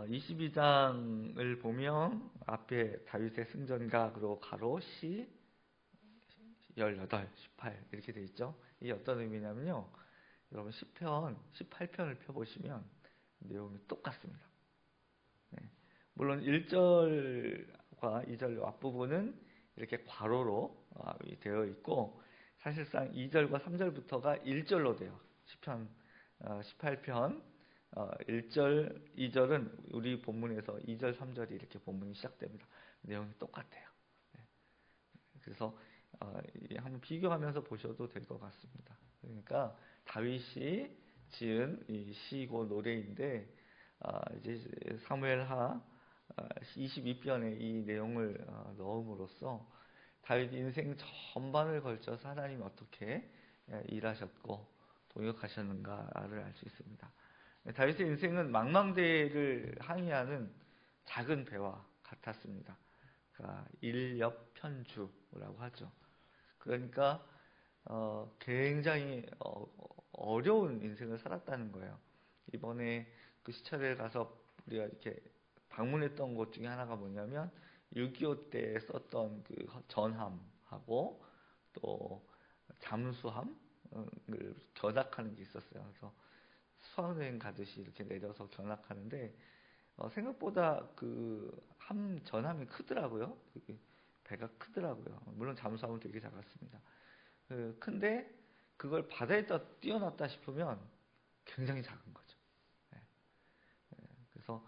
22장을 보면 앞에 다윗의 승전가로 가로 시 18, 18 이렇게 돼 있죠. 이게 어떤 의미냐면요. 여러분 10편, 18편을 펴보시면 내용이 똑같습니다. 네. 물론 1절과 2절 앞부분은 이렇게 괄호로 되어 있고 사실상 2절과 3절부터가 1절로 돼요. 10편, 18편 1절, 2절은 우리 본문에서 2절, 3절이 이렇게 본문이 시작됩니다. 내용이 똑같아요. 네. 그래서 한번 비교하면서 보셔도 될 것 같습니다. 그러니까 다윗이 지은 이 시고 노래인데 이제 사무엘하 22편에 이 내용을 넣음으로써 다윗 인생 전반을 걸쳐서 하나님이 어떻게 일하셨고 동역하셨는가를 알 수 있습니다. 다윗의 인생은 망망대해를 항해하는 작은 배와 같았습니다. 그러니까 일엽편주라고 하죠. 그러니까 굉장히 어려운 인생을 살았다는 거예요. 이번에 그 시찰에 가서 우리가 이렇게 방문했던 곳 중에 하나가 뭐냐면 6.25 때 썼던 그 전함하고 또 잠수함을 견학하는 게 있었어요. 그래서 수학여행 가듯이 이렇게 내려서 견학하는데 생각보다 그 전함이 크더라고요. 배가 크더라고요. 물론 잠수함은 되게 작았습니다. 근데 그걸 바다에다 띄워놨다 싶으면 굉장히 작은 거죠. 그래서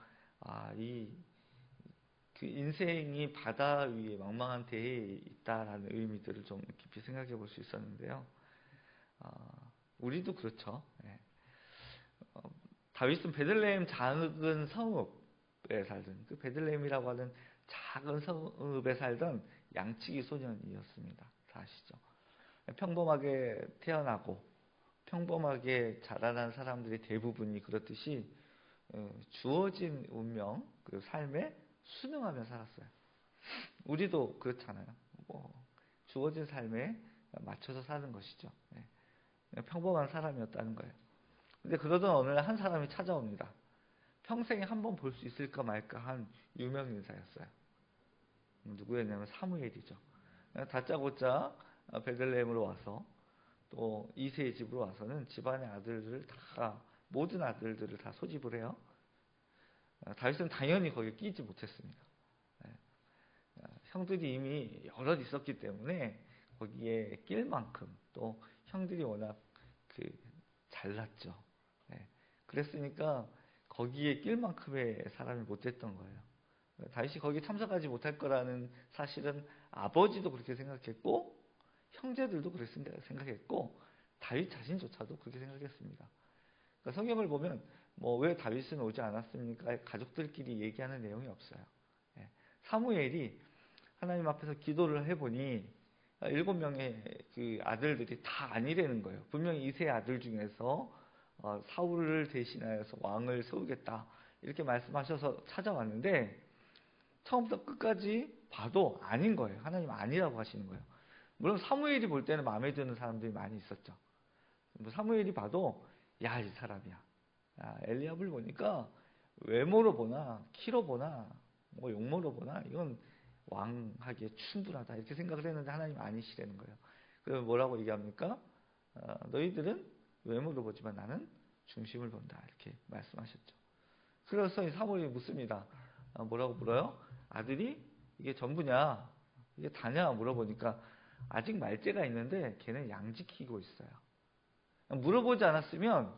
그 인생이 바다 위에 망망한 대해에 있다라는 의미들을 좀 깊이 생각해 볼 수 있었는데요. 우리도 그렇죠. 다윗은 베들레헴 작은 성읍에 살던 그 베들레헴이라고 하는 작은 성읍에 살던 양치기 소년이었습니다. 다 아시죠? 평범하게 태어나고 평범하게 자라난 사람들이 대부분이 그렇듯이 주어진 운명, 그 삶에 순응하며 살았어요. 우리도 그렇잖아요. 주어진 삶에 맞춰서 사는 것이죠. 평범한 사람이었다는 거예요. 근데 그러던 어느 날 한 사람이 찾아옵니다. 평생에 한 번 볼 수 있을까 말까 한 유명 인사였어요. 누구였냐면 사무엘이죠. 다짜고짜 베들레헴으로 와서 또 이새의 집으로 와서는 집안의 아들들을 다 모든 아들들을 다 소집을 해요. 다윗은 당연히 거기에 끼지 못했습니다. 형들이 이미 여럿 있었기 때문에 거기에 낄 만큼 또 형들이 워낙 잘났죠. 그랬으니까 거기에 낄 만큼의 사람이 못 됐던 거예요. 다윗이 거기 참석하지 못할 거라는 사실은 아버지도 그렇게 생각했고 형제들도 그렇게 생각했고 다윗 자신조차도 그렇게 생각했습니다. 그러니까 성경을 보면 왜 다윗은 오지 않았습니까? 가족들끼리 얘기하는 내용이 없어요. 사무엘이 하나님 앞에서 기도를 해보니 7명의 그 아들들이 다 아니라는 거예요. 분명히 이세 아들 중에서 사울을 대신하여서 왕을 세우겠다 이렇게 말씀하셔서 찾아왔는데 처음부터 끝까지 봐도 아닌 거예요. 하나님 아니라고 하시는 거예요. 물론 사무엘이 볼 때는 마음에 드는 사람들이 많이 있었죠. 사무엘이 봐도 야, 이 사람이야. 엘리압을 보니까 외모로 보나 키로 보나 용모로 보나 이건 왕하기에 충분하다 이렇게 생각을 했는데 하나님 아니시라는 거예요. 그래서 뭐라고 얘기합니까? 너희들은 외모로 보지만 나는 중심을 본다 이렇게 말씀하셨죠. 그래서 이 사무엘이 묻습니다. 뭐라고 물어요? 아들이 이게 전부냐? 이게 다냐? 물어보니까 아직 말째가 있는데 걔는 양 지키고 있어요. 물어보지 않았으면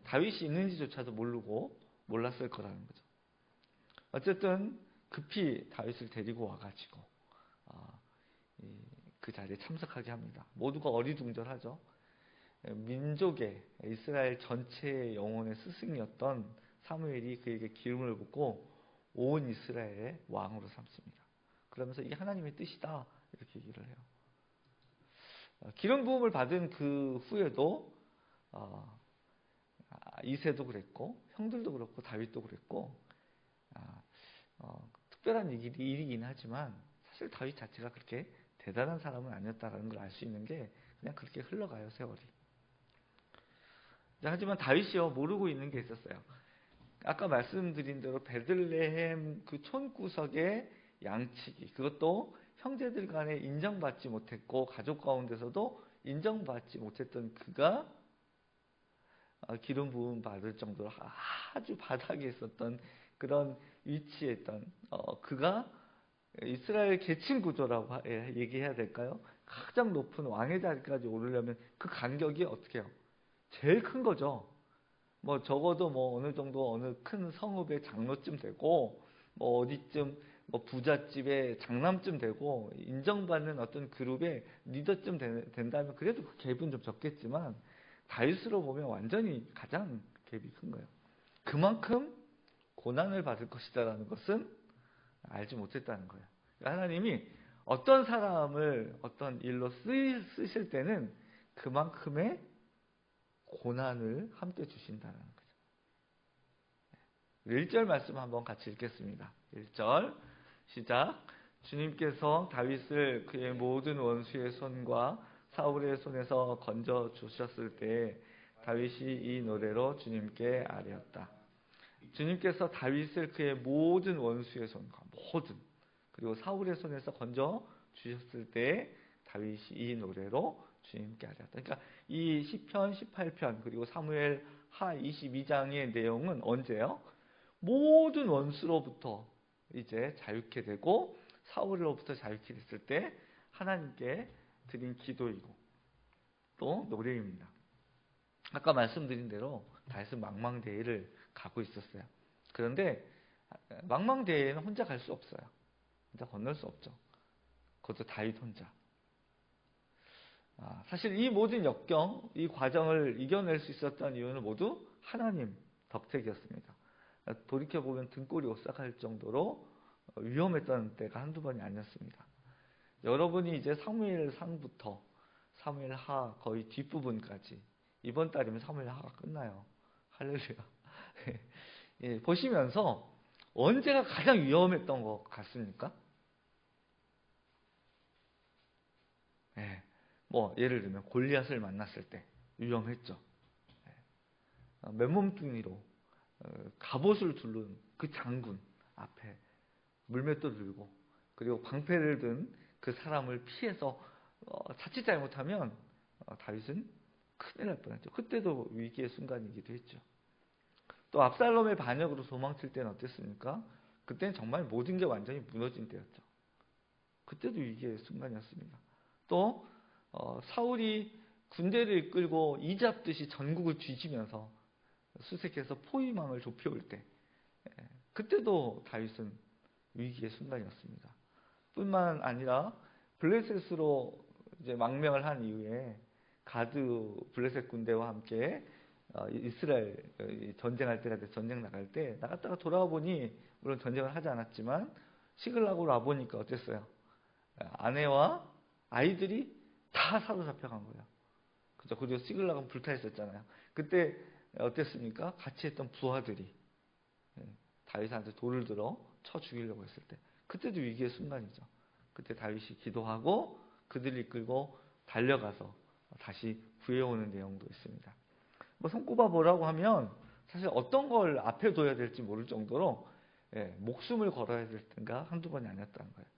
다윗이 있는지조차도 모르고 몰랐을 거라는 거죠. 어쨌든 급히 다윗을 데리고 와가지고 그 자리에 참석하게 합니다. 모두가 어리둥절하죠. 민족의 이스라엘 전체의 영혼의 스승이었던 사무엘이 그에게 기름을 붓고 온 이스라엘의 왕으로 삼습니다. 그러면서 이게 하나님의 뜻이다 이렇게 얘기를 해요. 기름 부음을 받은 그 후에도 이새도 그랬고 형들도 그렇고 다윗도 그랬고 특별한 일이긴 하지만 사실 다윗 자체가 그렇게 대단한 사람은 아니었다는 걸 알 수 있는 게 그냥 그렇게 흘러가요 세월이. 하지만 다윗이요 모르고 있는 게 있었어요. 아까 말씀드린 대로 베들레헴 그 촌구석의 양치기, 그것도 형제들 간에 인정받지 못했고 가족 가운데서도 인정받지 못했던 그가 기름 부음 받을 정도로 아주 바닥에 있었던 그런 위치에 있던 그가 이스라엘 계층 구조라고 얘기해야 될까요? 가장 높은 왕의 자리까지 오르려면 그 간격이 어떻게 해요? 제일 큰 거죠. 뭐 적어도 뭐 어느 정도 어느 큰 성읍의 장로쯤 되고 뭐 어디쯤 뭐 부잣집의 장남쯤 되고 인정받는 어떤 그룹의 리더쯤 된다면 그래도 그 갭은 좀 적겠지만 다윗으로 보면 완전히 가장 갭이 큰 거예요. 그만큼 고난을 받을 것이다라는 것은 알지 못했다는 거예요. 하나님이 어떤 사람을 어떤 일로 쓰실 때는 그만큼의 고난을 함께 주신다는 거죠. 1절 말씀 한번 같이 읽겠습니다. 1절 시작. 주님께서 다윗을 그의 모든 원수의 손과 사울의 손에서 건져 주셨을 때 다윗이 이 노래로 주님께 아뢰었다. 주님께서 다윗을 그의 모든 원수의 손과 그리고 사울의 손에서 건져 주셨을 때 다윗이 이 노래로 주님께 아뢰었다. 그러니까 이 시편 18편 그리고 사무엘 하 22장의 내용은 언제요? 모든 원수로부터 이제 자유케 되고 사울로부터 자유케 됐을 때 하나님께 드린 기도이고 또 노래입니다. 아까 말씀드린 대로 다윗은 망망대해를 가고 있었어요. 그런데 망망대해는 혼자 갈 수 없어요. 혼자 건널 수 없죠. 그것도 다윗 혼자. 사실 이 모든 역경, 이 과정을 이겨낼 수 있었던 이유는 모두 하나님 덕택이었습니다. 돌이켜보면 등골이 오싹할 정도로 위험했던 때가 한두 번이 아니었습니다. 여러분이 이제 사무엘 상부터 사무엘 하 거의 뒷부분까지 이번 달이면 사무엘 하가 끝나요. 할렐루야. 예, 보시면서 언제가 가장 위험했던 것 같습니까? 예, 뭐 예를 들면 골리앗을 만났을 때 위험했죠. 예, 맨몸뚱이로 갑옷을 두른 그 장군 앞에 물맷돌 들고 그리고 방패를 든 그 사람을 피해서 자칫 잘못하면 다윗은 큰일 날 뻔했죠. 그때도 위기의 순간이기도 했죠. 또 압살롬의 반역으로 도망칠 때는 어땠습니까? 그때는 정말 모든 게 완전히 무너진 때였죠. 그때도 위기의 순간이었습니다. 또 사울이 군대를 이끌고 이잡듯이 전국을 뒤지면서 수색해서 포위망을 좁혀올 때 그때도 다윗은 위기의 순간이었습니다. 뿐만 아니라 블레셋으로 이제 망명을 한 이후에 가드 블레셋 군대와 함께 이스라엘 전쟁할 때가 돼 전쟁 나갈 때 나갔다가 돌아와 보니 물론 전쟁을 하지 않았지만 시글락으로 와 보니까 어땠어요? 아내와 아이들이 다 사로잡혀간 거예요. 그죠? 그리고 시글락은 불타 있었잖아요. 그때 어땠습니까? 같이 했던 부하들이 다윗한테 돌을 들어 쳐 죽이려고 했을 때 그때도 위기의 순간이죠. 그때 다윗이 기도하고 그들을 이끌고 달려가서 다시 구해오는 내용도 있습니다. 뭐 손꼽아 보라고 하면 사실 어떤 걸 앞에 둬야 될지 모를 정도로 목숨을 걸어야 될 때가 한두 번이 아니었다는 거예요.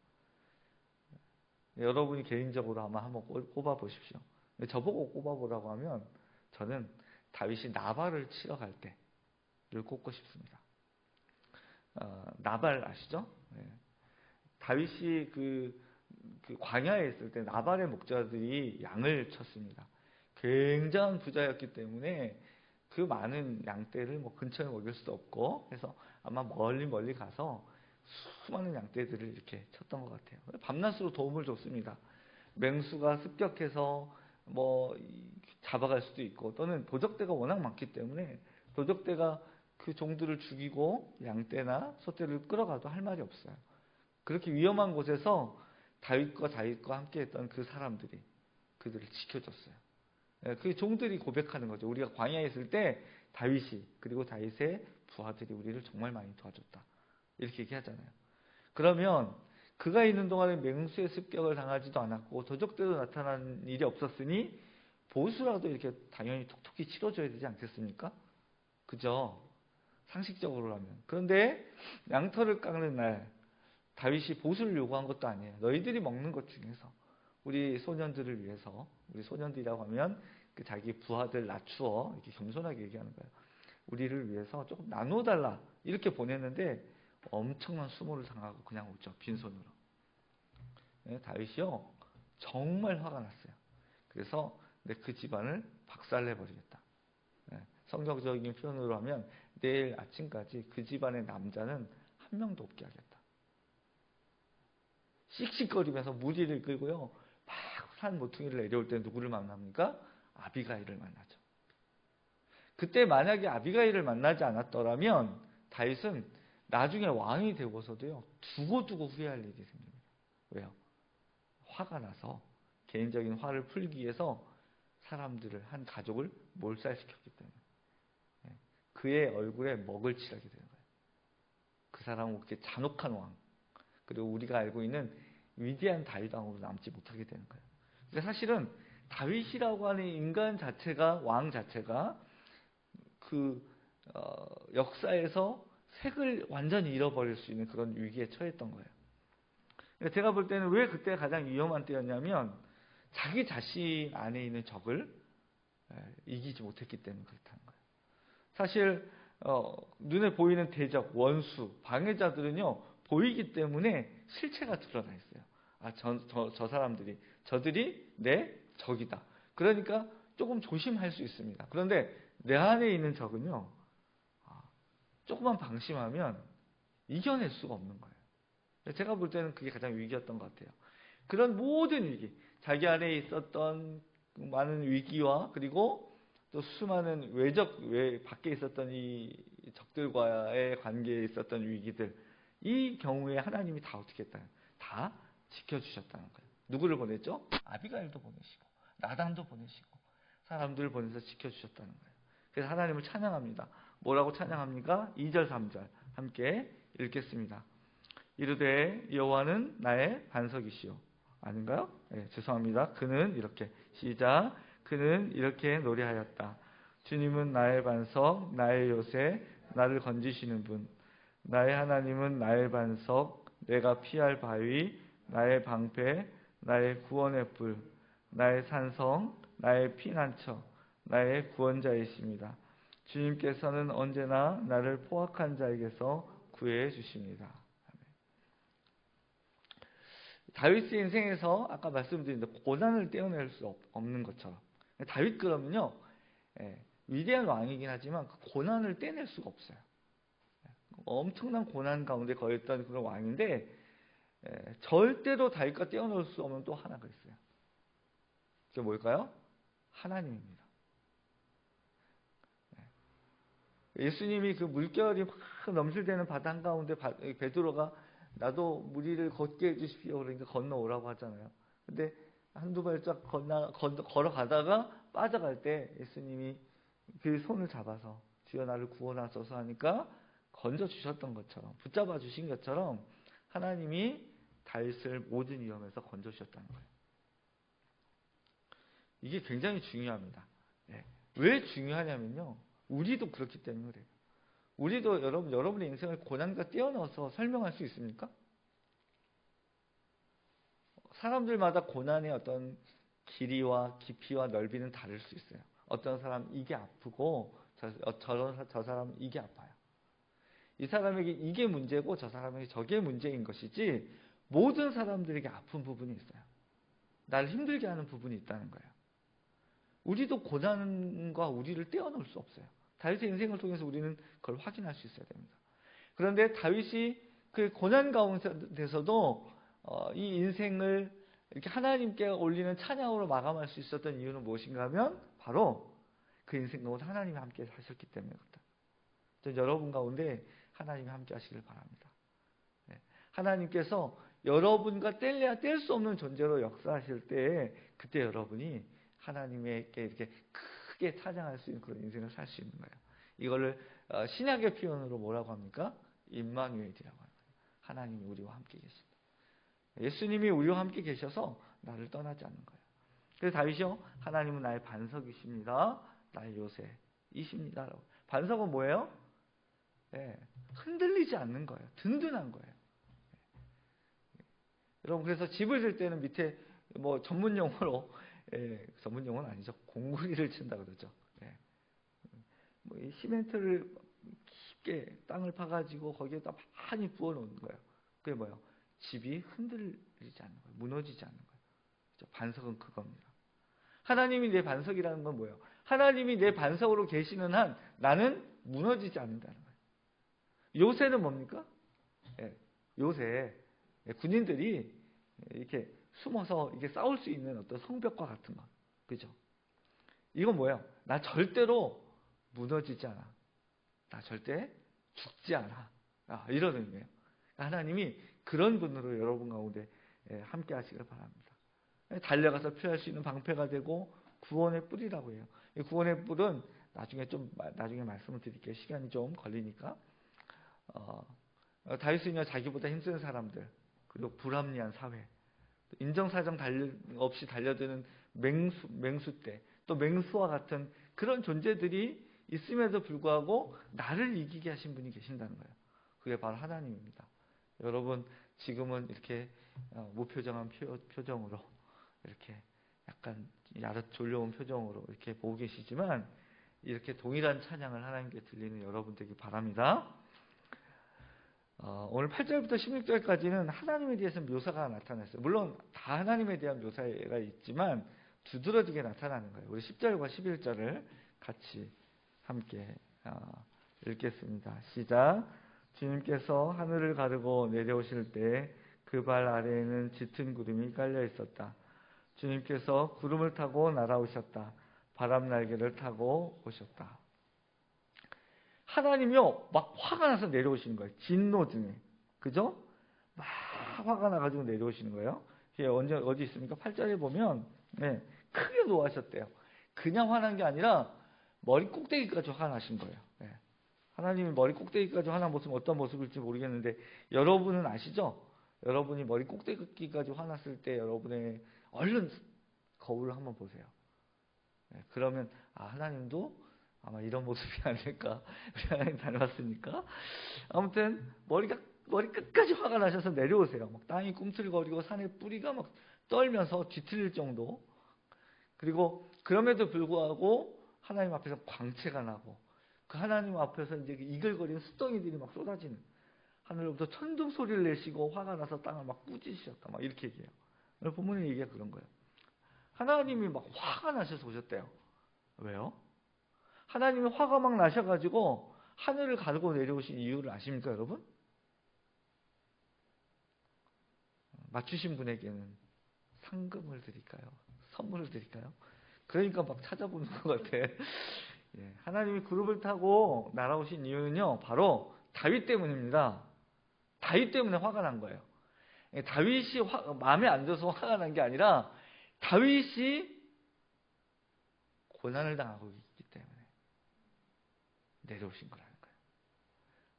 여러분이 개인적으로 아마 한번 꼽아 보십시오. 저보고 꼽아 보라고 하면 저는 다윗이 나발을 치러 갈 때를 꼽고 싶습니다. 나발 아시죠? 다윗이 그 광야에 있을 때 나발의 목자들이 양을 쳤습니다. 굉장한 부자였기 때문에 그 많은 양떼를 뭐 근처에 먹일 수도 없고 그래서 아마 멀리 가서 수많은 양떼들을 이렇게 쳤던 것 같아요. 밤낮으로 도움을 줬습니다. 맹수가 습격해서 뭐 잡아갈 수도 있고 또는 도적대가 워낙 많기 때문에 도적대가 그 종들을 죽이고 양떼나 소떼를 끌어가도 할 말이 없어요. 그렇게 위험한 곳에서 다윗과 함께 했던 그 사람들이 그들을 지켜줬어요. 그 종들이 고백하는 거죠. 우리가 광야에 있을 때 다윗이 그리고 다윗의 부하들이 우리를 정말 많이 도와줬다. 이렇게 얘기하잖아요. 그러면 그가 있는 동안에 맹수의 습격을 당하지도 않았고 도적대도 나타난 일이 없었으니 보수라도 이렇게 당연히 톡톡히 치러줘야 되지 않겠습니까? 그죠? 상식적으로 하면. 그런데 양털을 깎는 날 다윗이 보수를 요구한 것도 아니에요. 너희들이 먹는 것 중에서 우리 소년들을 위해서, 우리 소년들이라고 하면 그 자기 부하들 낮추어 이렇게 겸손하게 얘기하는 거예요. 우리를 위해서 조금 나눠달라 이렇게 보냈는데 엄청난 수모를 당하고 그냥 오죠. 빈손으로. 네, 다윗이요 정말 화가 났어요. 그래서 그 집안을 박살내버리겠다. 네, 성경적인 표현으로 하면 내일 아침까지 그 집안의 남자는 한 명도 없게 하겠다. 씩씩거리면서 무리를 끌고요. 막 산 모퉁이를 내려올 때 누구를 만납니까? 아비가일을 만나죠. 그때 만약에 아비가일을 만나지 않았더라면 다윗은 나중에 왕이 되고서도요. 두고두고 후회할 일이 생깁니다. 왜요? 화가 나서 개인적인 화를 풀기 위해서 사람들을 한 가족을 몰살시켰기 때문에 그의 얼굴에 먹을 칠하게 되는 거예요. 그 사람은 그렇게 잔혹한 왕 그리고 우리가 알고 있는 위대한 다윗 왕으로 남지 못하게 되는 거예요. 근데 사실은 다윗이라고 하는 인간 자체가 왕 자체가 그 역사에서 색을 완전히 잃어버릴 수 있는 그런 위기에 처했던 거예요. 제가 볼 때는 왜 그때 가장 위험한 때였냐면 자기 자신 안에 있는 적을 이기지 못했기 때문에 그렇다는 거예요. 사실 눈에 보이는 대적, 원수, 방해자들은요 보이기 때문에 실체가 드러나 있어요. 저 사람들이 저들이 내 적이다. 그러니까 조금 조심할 수 있습니다. 그런데 내 안에 있는 적은요 조금만 방심하면 이겨낼 수가 없는 거예요. 제가 볼 때는 그게 가장 위기였던 것 같아요. 그런 모든 위기, 자기 안에 있었던 많은 위기와 그리고 또 수많은 밖에 있었던 이 적들과의 관계에 있었던 위기들, 이 경우에 하나님이 다 어떻게 했다는 거예요? 다 지켜주셨다는 거예요. 누구를 보냈죠? 아비가일도 보내시고 나단도 보내시고 사람들을 보내서 지켜주셨다는 거예요. 그래서 하나님을 찬양합니다. 뭐라고 찬양합니까? 2절 3절 함께 읽겠습니다. 이르되 여호와는 나의 반석이시오. 아닌가요? 네, 죄송합니다. 그는 이렇게 시작. 그는 이렇게 노래하였다. 주님은 나의 반석, 나의 요새, 나를 건지시는 분. 나의 하나님은 나의 반석, 내가 피할 바위, 나의 방패, 나의 구원의 뿔, 나의 산성, 나의 피난처, 나의 구원자이십니다. 주님께서는 언제나 나를 포악한 자에게서 구해 주십니다. 다윗의 인생에서 아까 말씀드린 고난을 떼어낼 수 없는 것처럼 다윗 그러면요 위대한 왕이긴 하지만 그 고난을 떼낼 수가 없어요. 엄청난 고난 가운데 거했던 그런 왕인데 절대로 다윗과 떼어놓을 수 없는 또 하나가 있어요. 그게 뭘까요? 하나님입니다. 예수님이 그 물결이 막 넘실대는 바다 한가운데 베드로가 나도 무리를 걷게 해주십시오. 그러니까 건너오라고 하잖아요. 근데 한두 발짝 걸어가다가 빠져갈 때 예수님이 그 손을 잡아서 주여 나를 구원하소서 하니까 건져주셨던 것처럼 붙잡아 주신 것처럼 하나님이 다윗을 모든 위험에서 건져주셨다는 거예요. 이게 굉장히 중요합니다. 왜 중요하냐면요. 우리도 그렇기 때문에 그래요. 우리도 여러분의 인생을 고난과 떼어넣어서 설명할 수 있습니까? 사람들마다 고난의 어떤 길이와 깊이와 넓이는 다를 수 있어요. 어떤 사람 이게 아프고 저 사람 이게 아파요. 이 사람에게 이게 문제고 저 사람에게 저게 문제인 것이지 모든 사람들에게 아픈 부분이 있어요. 나를 힘들게 하는 부분이 있다는 거예요. 우리도 고난과 우리를 떼어놓을 수 없어요. 다윗의 인생을 통해서 우리는 그걸 확인할 수 있어야 됩니다. 그런데 다윗이 그 고난 가운데서도 이 인생을 이렇게 하나님께 올리는 찬양으로 마감할 수 있었던 이유는 무엇인가 하면 바로 그 인생 가운데 하나님이 함께 하셨기 때문에 그렇다. 전 여러분 가운데 하나님이 함께 하시길 바랍니다. 하나님께서 여러분과 뗄 수 없는 존재로 역사하실 때 그때 여러분이 하나님에게 이렇게 크게 찬양할 수 있는 그런 인생을 살 수 있는 거예요. 이거를 신약의 표현으로 뭐라고 합니까? 임마누엘이라고 합니다. 하나님이 우리와 함께 계십니다. 예수님이 우리와 함께 계셔서 나를 떠나지 않는 거예요. 그래서 다윗이요, 하나님은 나의 반석이십니다. 나의 요새이십니다. 반석은 뭐예요? 예, 흔들리지 않는 거예요. 든든한 거예요. 여러분, 그래서 집을 질 때는 밑에 뭐 전문 용어로, 전문 용어는 아니죠. 공구리를 친다 그러죠. 뭐 이 시멘트를 깊게 땅을 파가지고 거기에다 많이 부어 놓는 거예요. 그게 뭐예요? 집이 흔들리지 않는 거예요. 무너지지 않는 거예요. 그렇죠? 반석은 그겁니다. 하나님이 내 반석이라는 건 뭐예요? 하나님이 내 반석으로 계시는 한 나는 무너지지 않는다는 거예요. 요새는 뭡니까? 요새 군인들이 이렇게 숨어서 이게 싸울 수 있는 어떤 성벽과 같은 것. 그죠? 이건 뭐예요? 나 절대로 무너지지 않아. 나 절대 죽지 않아. 이런 의미예요. 하나님이 그런 분으로 여러분 가운데 함께 하시길 바랍니다. 달려가서 피할 수 있는 방패가 되고 구원의 뿔이라고 해요. 이 구원의 뿔은 나중에 말씀을 드릴게요. 시간이 좀 걸리니까. 다윗은요, 자기보다 힘센 사람들, 그리고 불합리한 사회, 인정사정 없이 달려드는 맹수떼, 또 맹수와 같은 그런 존재들이 있음에도 불구하고 나를 이기게 하신 분이 계신다는 거예요. 그게 바로 하나님입니다. 여러분, 지금은 이렇게 무표정한 표정으로, 이렇게 약간 야릇 졸려온 표정으로 이렇게 보고 계시지만, 이렇게 동일한 찬양을 하나님께 드리는 여러분 되기 바랍니다. 오늘 8절부터 16절까지는 하나님에 대해서 묘사가 나타났어요. 물론 다 하나님에 대한 묘사가 있지만 두드러지게 나타나는 거예요. 우리 10절과 11절을 같이 함께 읽겠습니다. 시작. 주님께서 하늘을 가르고 내려오실 때 그 발 아래에는 짙은 구름이 깔려 있었다. 주님께서 구름을 타고 날아오셨다. 바람 날개를 타고 오셨다. 하나님이요, 막 화가 나서 내려오시는 거예요. 진노 중에. 그죠? 막 화가 나가지고 내려오시는 거예요. 이게 어디 있습니까? 8절에 보면, 크게 노하셨대요. 그냥 화난 게 아니라, 머리 꼭대기까지 화가 나신 거예요. 하나님이 머리 꼭대기까지 화난 모습은 어떤 모습일지 모르겠는데, 여러분은 아시죠? 여러분이 머리 꼭대기까지 화났을 때, 여러분의 얼른 거울을 한번 보세요. 그러면, 하나님도 아마 이런 모습이 아닐까. 우리 하나님 닮았으니까. 아무튼 머리 끝까지 화가 나셔서 내려오세요. 막 땅이 꿈틀거리고 산의 뿌리가 막 떨면서 뒤틀릴 정도. 그리고 그럼에도 불구하고 하나님 앞에서 광채가 나고 그 하나님 앞에서 이제 이글거리는 숫덩이들이 막 쏟아지는, 하늘로부터 천둥 소리를 내시고 화가 나서 땅을 막 꾸짖으셨다. 막 이렇게 얘기해요. 오늘 본문의 얘기가 그런 거예요. 하나님이 막 화가 나셔서 오셨대요. 왜요? 하나님이 화가 막 나셔가지고 하늘을 가르고 내려오신 이유를 아십니까, 여러분? 맞추신 분에게는 상금을 드릴까요? 선물을 드릴까요? 그러니까 막 찾아보는 것 같아. 하나님이 구름을 타고 날아오신 이유는요, 바로 다윗 때문입니다. 다윗 때문에 화가 난 거예요. 다윗이 마음에 안 들어서 화가 난 게 아니라 다윗이 고난을 당하고 있기 때문에 내려오신 거라는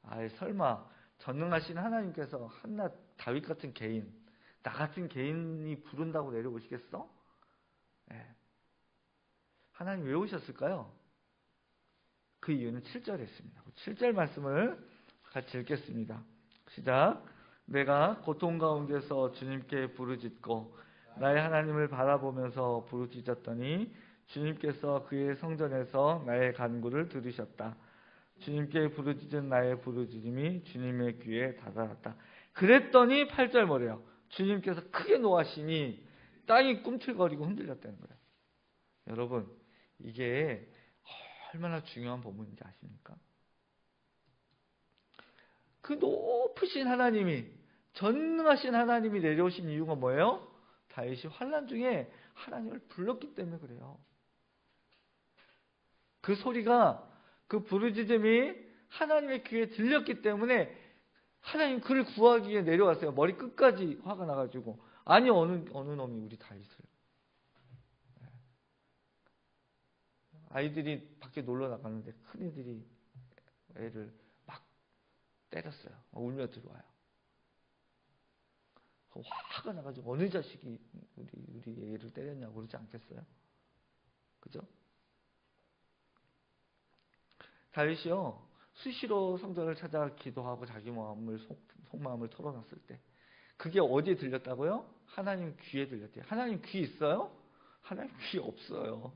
거예요. 설마 전능하신 하나님께서 한낱 다윗 같은 개인, 나 같은 개인이 부른다고 내려오시겠어? 하나님 왜 오셨을까요? 그 이유는 7절에 있습니다. 7절 말씀을 같이 읽겠습니다. 시작. 내가 고통 가운데서 주님께 부르짖고 나의 하나님을 바라보면서 부르짖었더니 주님께서 그의 성전에서 나의 간구를 들으셨다. 주님께 부르짖은 나의 부르짖음이 주님의 귀에 다다랐다. 그랬더니 8절 뭐래요? 주님께서 크게 노하시니 땅이 꿈틀거리고 흔들렸다는 거예요. 여러분, 이게 얼마나 중요한 본문인지 아십니까? 그 높으신 하나님이, 전능하신 하나님이 내려오신 이유가 뭐예요? 다윗이 환난 중에 하나님을 불렀기 때문에 그래요. 그 소리가, 그 부르짖음이 하나님의 귀에 들렸기 때문에 하나님 그를 구하기 위해 내려왔어요. 머리 끝까지 화가 나가지고. 아니, 어느 놈이 우리 다윗을. 아이들이 밖에 놀러 나가는데 큰애들이 애를 막 때렸어요. 울며 들어와요. 화가 나가지고 어느 자식이 우리 애를 때렸냐고 그러지 않겠어요? 그죠? 다윗이요, 수시로 성전을 찾아 기도하고 자기 속마음을 털어놨을 때 그게 어디에 들렸다고요? 하나님 귀에 들렸대요. 하나님 귀 있어요? 하나님 귀 없어요.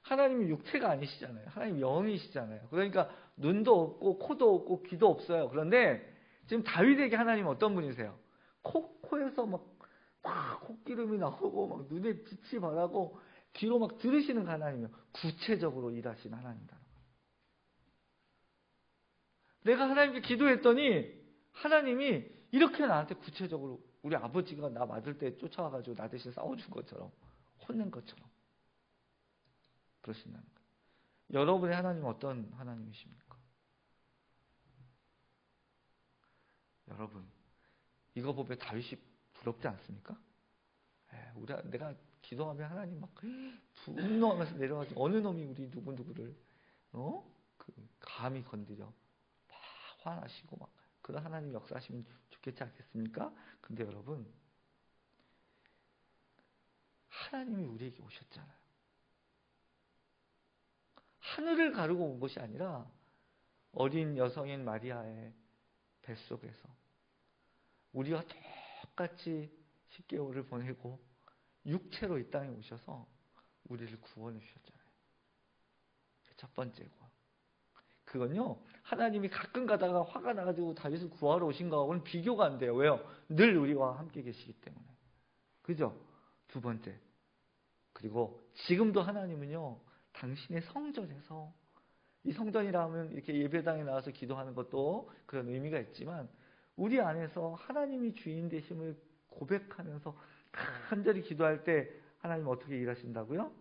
하나님은 육체가 아니시잖아요. 하나님 영이시잖아요. 그러니까 눈도 없고 코도 없고 귀도 없어요. 그런데 지금 다윗에게 하나님은 어떤 분이세요? 코에서 막 콧기름이 나오고 막 눈에 빛이 바라고 귀로 막 들으시는 하나님이요. 구체적으로 일하신 하나님이다. 내가 하나님께 기도했더니 하나님이 이렇게 나한테 구체적으로 우리 아버지가 나 맞을 때 쫓아와가지고 나 대신 싸워준 것처럼 혼낸 것처럼 그러신다는 거예요. 여러분의 하나님은 어떤 하나님이십니까? 여러분 이거 보면 다윗이 부럽지 않습니까? 내가 기도하면 하나님 막 분노하면서 내려가지고 어느 놈이 우리 누구를 감히 건드려 막 화나시고 막 그런 하나님 역사하시면 좋겠지 않겠습니까? 근데 여러분 하나님이 우리에게 오셨잖아요. 하늘을 가르고 온 것이 아니라 어린 여성인 마리아의 뱃속에서 우리와 똑같이 10개월을 보내고 육체로 이 땅에 오셔서 우리를 구원해 주셨잖아요. 첫 번째 구원. 그건요 하나님이 가끔 가다가 화가 나가지고 다윗을 구하러 오신 거하고는 비교가 안 돼요. 왜요? 늘 우리와 함께 계시기 때문에. 그죠? 두 번째. 그리고 지금도 하나님은요 당신의 성전에서 이 성전이라면 이렇게 예배당에 나와서 기도하는 것도 그런 의미가 있지만 우리 안에서 하나님이 주인 되심을 고백하면서 간절히 기도할 때 하나님 어떻게 일하신다고요?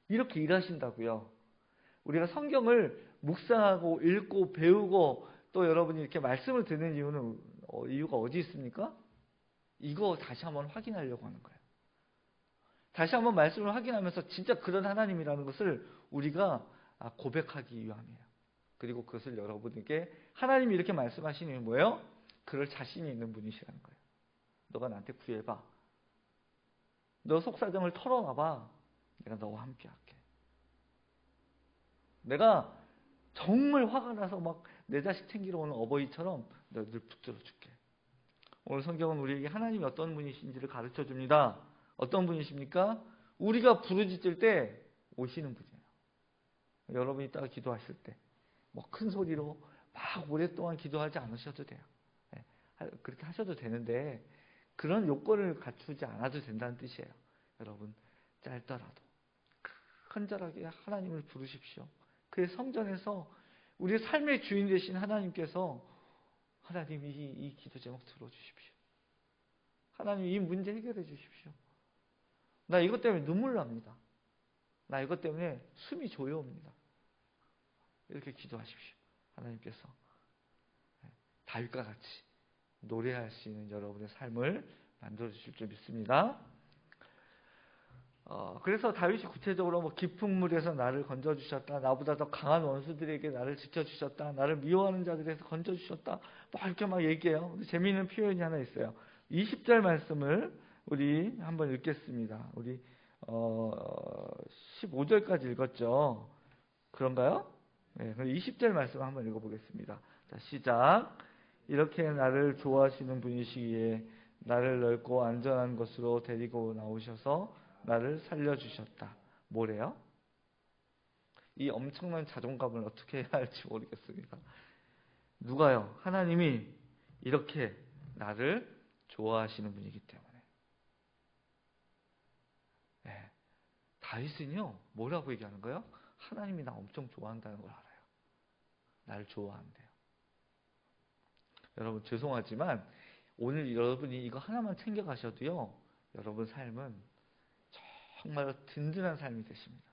이렇게 일하신다고요. 우리가 성경을 묵상하고 읽고 배우고 또 여러분이 이렇게 말씀을 듣는 이유가 어디 있습니까? 이거 다시 한번 확인하려고 하는 거예요. 다시 한번 말씀을 확인하면서 진짜 그런 하나님이라는 것을 우리가 고백하기 위함이에요. 그리고 그것을 여러분에게 하나님이 이렇게 말씀하시는 이유는 뭐예요? 그럴 자신이 있는 분이시라는 거예요. 너가 나한테 구해봐. 너 속사정을 털어놔봐. 내가 너와 함께 할게. 내가 정말 화가 나서 막 내 자식 챙기러 오는 어버이처럼 너희들 붙들어 줄게. 오늘 성경은 우리에게 하나님이 어떤 분이신지를 가르쳐 줍니다. 어떤 분이십니까? 우리가 부르짖을 때 오시는 분이에요. 여러분이 이따가 기도하실 때 뭐 큰 소리로 막 오랫동안 기도하지 않으셔도 돼요. 그렇게 하셔도 되는데 그런 요건을 갖추지 않아도 된다는 뜻이에요. 여러분 짧더라도 간절하게 하나님을 부르십시오. 그의 성전에서 우리의 삶의 주인 되신 하나님께서 하나님이 이 기도 제목 들어주십시오. 하나님 이 문제 해결해 주십시오. 나 이것 때문에 눈물 납니다. 나 이것 때문에 숨이 조여옵니다. 이렇게 기도하십시오. 하나님께서 다윗과 같이 노래할 수 있는 여러분의 삶을 만들어주실 줄 믿습니다. 그래서 다윗이 구체적으로 뭐 깊은 물에서 나를 건져주셨다. 나보다 더 강한 원수들에게 나를 지켜주셨다. 나를 미워하는 자들에서 건져주셨다. 뭐 이렇게 막 얘기해요. 근데 재미있는 표현이 하나 있어요. 20절 말씀을 우리 한번 읽겠습니다. 우리 15절까지 읽었죠. 그런가요? 네, 20절 말씀 한번 읽어보겠습니다. 자, 시작. 이렇게 나를 좋아하시는 분이시기에 나를 넓고 안전한 곳으로 데리고 나오셔서 나를 살려주셨다. 뭐래요? 이 엄청난 자존감을 어떻게 해야 할지 모르겠습니다. 누가요? 하나님이 이렇게 나를 좋아하시는 분이기 때문에. 네. 다윗은요, 뭐라고 얘기하는 거예요? 하나님이 나 엄청 좋아한다는 걸 알아요. 나를 좋아한대요. 여러분 죄송하지만 오늘 여러분이 이거 하나만 챙겨가셔도요, 여러분 삶은 정말 든든한 삶이 되십니다.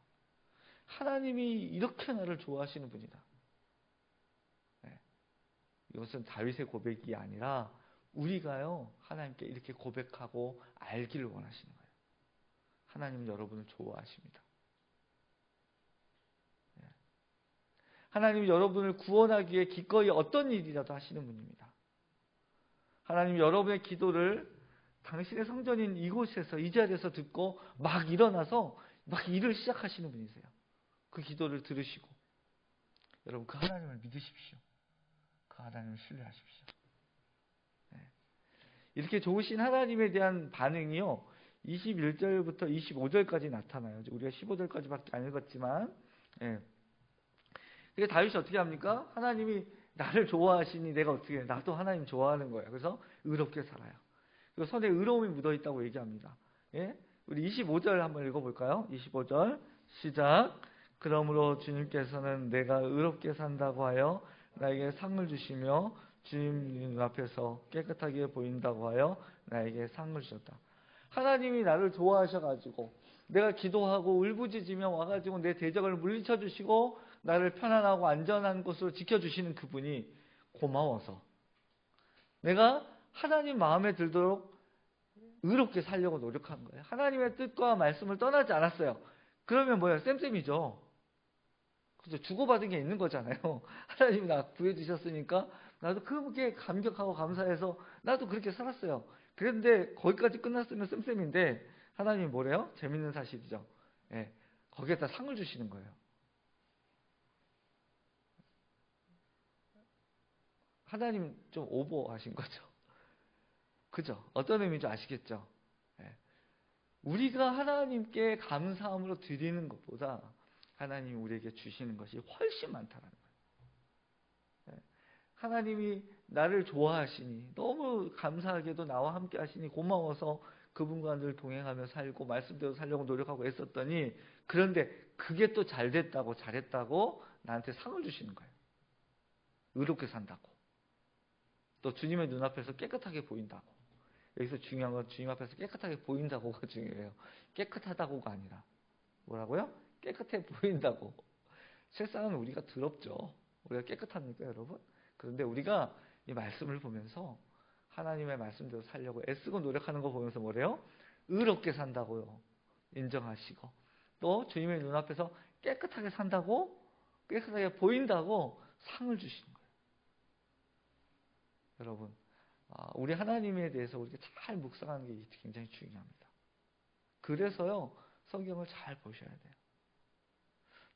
하나님이 이렇게 나를 좋아하시는 분이다. 네. 이것은 다윗의 고백이 아니라 우리가요 하나님께 이렇게 고백하고 알기를 원하시는 거예요. 하나님은 여러분을 좋아하십니다. 네. 하나님은 여러분을 구원하기 위해 기꺼이 어떤 일이라도 하시는 분입니다. 하나님은 여러분의 기도를 당신의 성전인 이곳에서 이 자리에서 듣고 막 일어나서 막 일을 시작하시는 분이세요. 그 기도를 들으시고 여러분 그 하나님을 믿으십시오. 그 하나님을 신뢰하십시오. 네. 이렇게 좋으신 하나님에 대한 반응이요 21절부터 25절까지 나타나요. 우리가 15절까지밖에 안 읽었지만 예. 그래서 다윗이 어떻게 합니까? 하나님이 나를 좋아하시니 내가 어떻게 해? 나도 하나님 좋아하는 거예요. 그래서 의롭게 살아요. 그리고 손에 의로움이 묻어있다고 얘기합니다. 예? 우리 25절 한번 읽어볼까요? 25절 시작. 그러므로 주님께서는 내가 의롭게 산다고 하여 나에게 상을 주시며 주님 앞에서 깨끗하게 보인다고 하여 나에게 상을 주셨다. 하나님이 나를 좋아하셔가지고 내가 기도하고 울부짖으며 와가지고 내 대적을 물리쳐 주시고 나를 편안하고 안전한 곳으로 지켜주시는 그분이 고마워서 내가 하나님 마음에 들도록 의롭게 살려고 노력한 거예요. 하나님의 뜻과 말씀을 떠나지 않았어요. 그러면 뭐예요? 쌤쌤이죠. 그죠? 주고받은 게 있는 거잖아요. 하나님이 나 구해주셨으니까 나도 그게 감격하고 감사해서 나도 그렇게 살았어요. 그런데 거기까지 끝났으면 쌤쌤인데 하나님이 뭐래요? 재밌는 사실이죠. 예, 거기에다 상을 주시는 거예요. 하나님 좀 오버하신 거죠. 그죠? 어떤 의미인지 아시겠죠? 예. 우리가 하나님께 감사함으로 드리는 것보다 하나님이 우리에게 주시는 것이 훨씬 많다는 거예요. 예. 하나님이 나를 좋아하시니 너무 감사하게도 나와 함께 하시니 고마워서 그분과 늘 동행하며 살고 말씀대로 살려고 노력하고 애썼더니 그런데 그게 또 잘 됐다고 잘했다고 나한테 상을 주시는 거예요. 의롭게 산다고. 또 주님의 눈앞에서 깨끗하게 보인다고. 여기서 중요한 건 주님 앞에서 깨끗하게 보인다고가 중요해요. 깨끗하다고가 아니라 뭐라고요? 깨끗해 보인다고. 세상은 우리가 더럽죠. 우리가 깨끗합니까 여러분? 그런데 우리가 이 말씀을 보면서 하나님의 말씀대로 살려고 애쓰고 노력하는 거 보면서 뭐래요? 의롭게 산다고요. 인정하시고 또 주님의 눈앞에서 깨끗하게 산다고 깨끗하게 보인다고 상을 주시는 거예요. 여러분 우리 하나님에 대해서 우리가 잘 묵상하는 게 굉장히 중요합니다. 그래서요 성경을 잘 보셔야 돼요.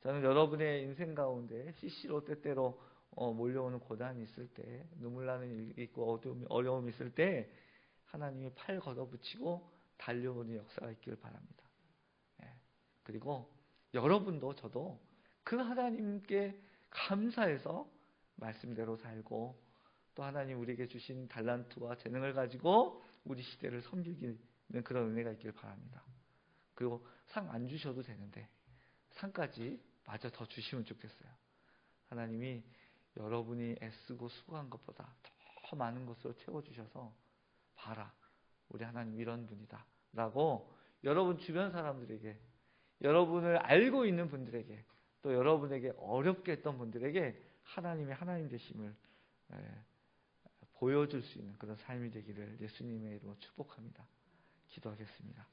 저는 여러분의 인생 가운데 CC로 때때로 몰려오는 고난이 있을 때 눈물 나는 일이 있고 어려움이 있을 때 하나님이 팔 걷어붙이고 달려오는 역사가 있기를 바랍니다. 예. 그리고 여러분도 저도 그 하나님께 감사해서 말씀대로 살고 또 하나님 우리에게 주신 달란트와 재능을 가지고 우리 시대를 섬기는 그런 은혜가 있길 바랍니다. 그리고 상 안 주셔도 되는데 상까지 마저 더 주시면 좋겠어요. 하나님이 여러분이 애쓰고 수고한 것보다 더 많은 것으로 채워주셔서 봐라 우리 하나님 이런 분이다 라고 여러분 주변 사람들에게 여러분을 알고 있는 분들에게 또 여러분에게 어렵게 했던 분들에게 하나님의 하나님 되심을 보여줄 수 있는 그런 삶이 되기를 예수님의 이름으로 축복합니다. 기도하겠습니다.